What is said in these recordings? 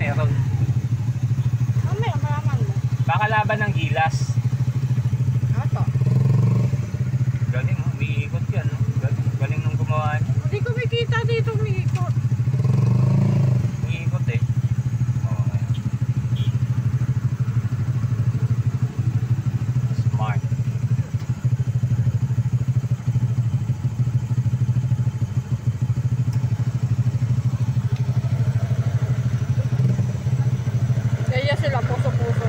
meron. May malaman mo. Baka laban ng gilas. Ato. Galing, oh. Umiikot yan. No? Galing nung gumawa niya. Hindi ko makita dito umiikot. Umiikot eh. Oh, ayan. Smart. Kaya sila puso-puso.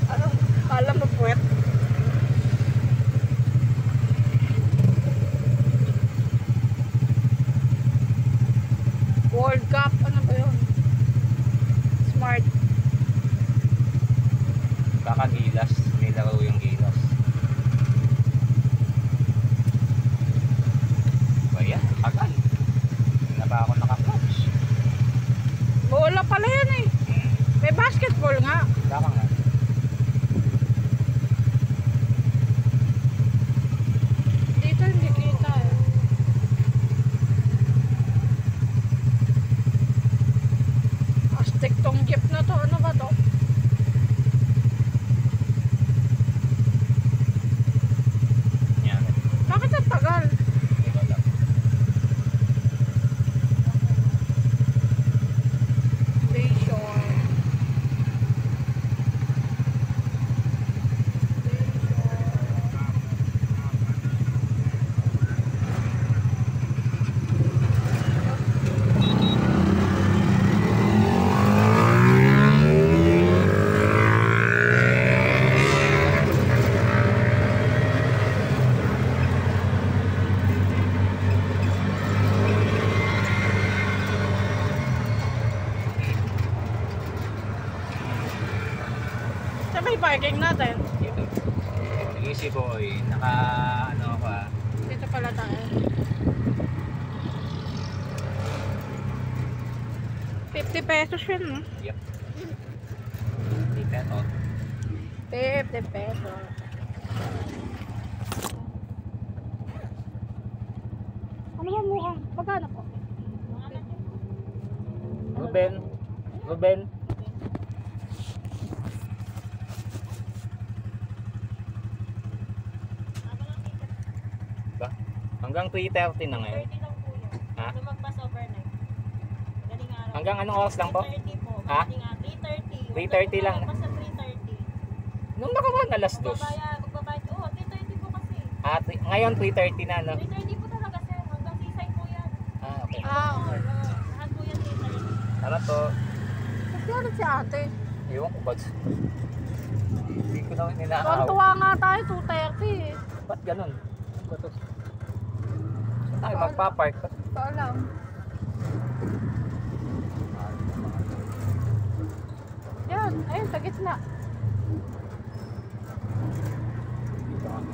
Ano? Alam mo puwet? World Cup. Ano ba yun? Smart. Baka gilas. May laro yung gilas. Ba yan? Tagal. Hindi na ba ako naka-clutch? Bola pala yan eh. May basketball nga. Baka nga. Dito hindi kita eh. Astig tong jeep na to. Ano ba to? Yan. Bakit ang tagal? Hindi ko alam. Station. Sa may parking natin. Dito. Easy boy. Naka ano ako ah. Dito pala tayo. 50 pesos yun, no? Yep. Hindi peto. 50 pesos. Ano ba mukhang? Magkano po? Ruben. Ruben. Ba? Hanggang 3:30 na ngayon. 30 lang po yun. Ha? Lumagpas overnight. Galing araw. Hanggang anong oras lang po? 3:30 po. Ha? Galing 3:30. 3:30 lang. Lumagpas sa 3:30. Nung nakaraan alas 2. Magbabayad. Oo, 3:30 po kasi. Ngayon 3:30 na, no? 3:30 po talaga sir. Hanggang seaside po yan. Okay. Oo, lahat po yan 3:30. Tara to. Bakit si ate? Ewan ko ba't. Hindi ko naman ninaaw. Tuwa nga tayo, 2:30 eh. Ba't ganun? Ano ba to? Saan tayo magpapark? Ito alam. Yan, ayun, sa gitna. Dito kami.